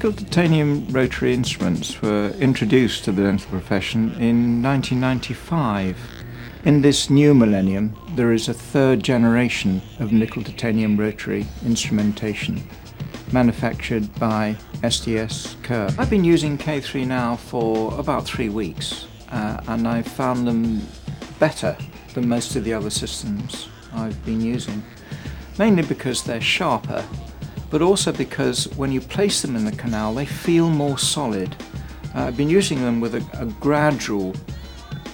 Nickel titanium rotary instruments were introduced to the dental profession in 1995. In this new millennium, there is a third generation of nickel titanium rotary instrumentation manufactured by SDS Kerr. I've been using K3 now for about 3 weeks and I've found them better than most of the other systems I've been using, mainly because they're sharper, but also because when you place them in the canal they feel more solid. I've been using them with a gradual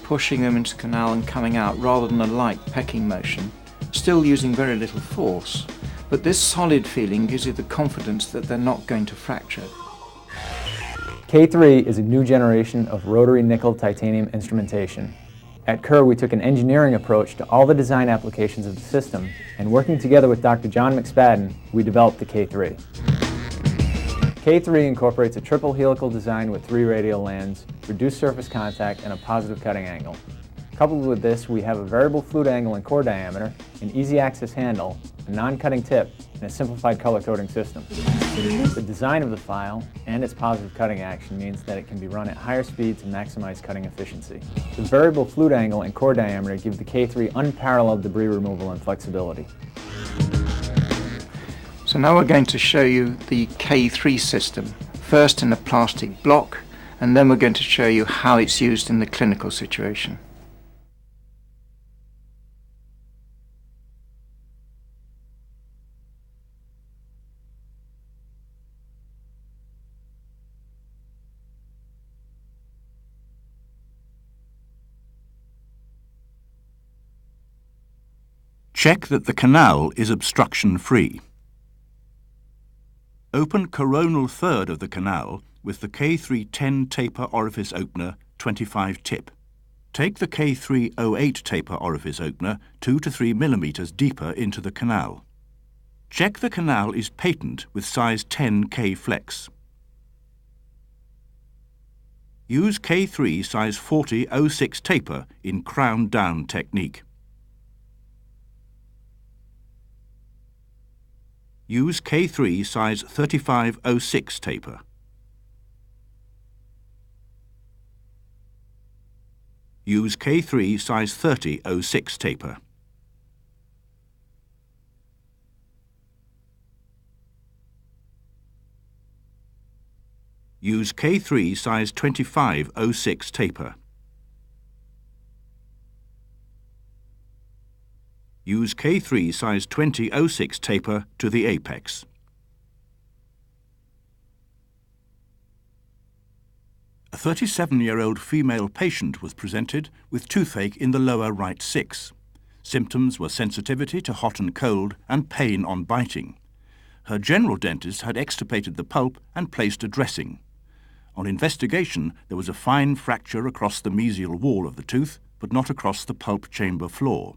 pushing them into the canal and coming out rather than a light pecking motion, still using very little force, but this solid feeling gives you the confidence that they're not going to fracture. K3 is a new generation of rotary nickel titanium instrumentation. At Kerr, we took an engineering approach to all the design applications of the system, and working together with Dr. John McSpadden, we developed the K3. K3 incorporates a triple helical design with 3 radial lands, reduced surface contact, and a positive cutting angle. Coupled with this, we have a variable flute angle and core diameter, an easy access handle, a non-cutting tip, and a simplified color coding system. The design of the file and its positive cutting action means that it can be run at higher speeds to maximize cutting efficiency. The variable flute angle and core diameter give the K3 unparalleled debris removal and flexibility. So now we're going to show you the K3 system, first in a plastic block, and then we're going to show you how it's used in the clinical situation. Check that the canal is obstruction-free. Open coronal third of the canal with the K3 10 taper orifice opener 25 tip. Take the K3 08 taper orifice opener 2 to 3 mm deeper into the canal. Check the canal is patent with size 10 K flex. Use K3 size 40 06 taper in crown down technique. Use K3 size 3506 taper. Use K3 size 3006 taper. Use K3 size 2506 taper. Use K3 size 2006 taper to the apex. A 37-year-old female patient was presented with toothache in the lower right 6. Symptoms were sensitivity to hot and cold and pain on biting. Her general dentist had extirpated the pulp and placed a dressing. On investigation, there was a fine fracture across the mesial wall of the tooth, but not across the pulp chamber floor.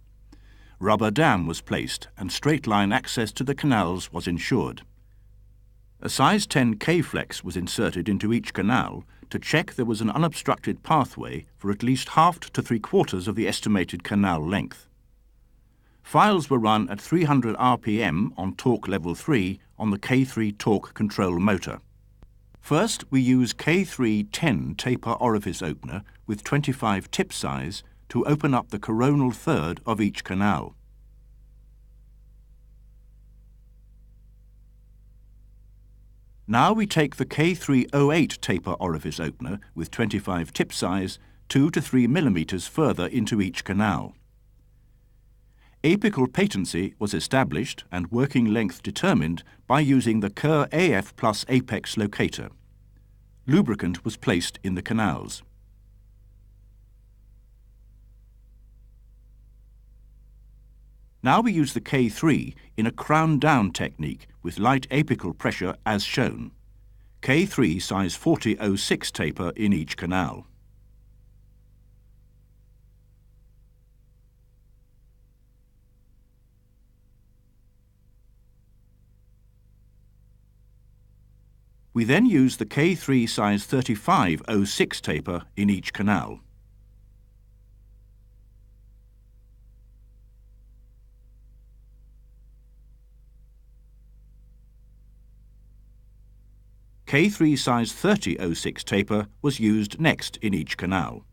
Rubber dam was placed and straight-line access to the canals was ensured. A size 10 K-flex was inserted into each canal to check there was an unobstructed pathway for at least half to 3/4 of the estimated canal length. Files were run at 300 RPM on torque level 3 on the K3 torque control motor. First, we use K3 10 taper orifice opener with 25 tip size to open up the coronal third of each canal. Now we take the K3 08 taper orifice opener with 25 tip size 2 to 3 mm further into each canal. Apical patency was established and working length determined by using the Kerr AF plus apex locator. Lubricant was placed in the canals. Now we use the K3 in a crown-down technique with light apical pressure as shown. K3 size 4006 taper in each canal. We then use the K3 size 3506 taper in each canal. K3 size 30/06 taper was used next in each canal.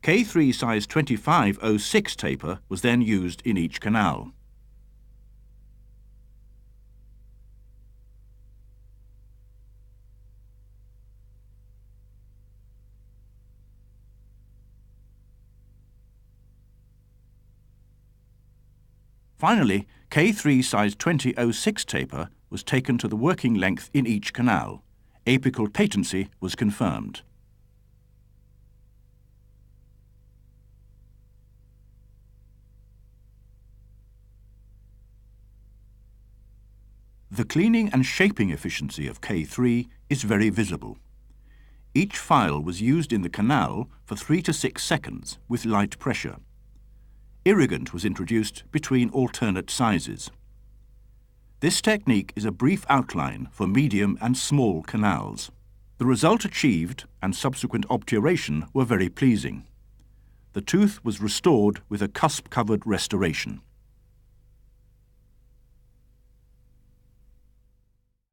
K3 size 25/06 taper was then used in each canal. Finally, K3 size 20/06 taper was taken to the working length in each canal. Apical patency was confirmed. The cleaning and shaping efficiency of K3 is very visible. Each file was used in the canal for 3 to 6 seconds with light pressure. Irrigant was introduced between alternate sizes. This technique is a brief outline for medium and small canals. The result achieved and subsequent obturation were very pleasing. The tooth was restored with a cusp-covered restoration.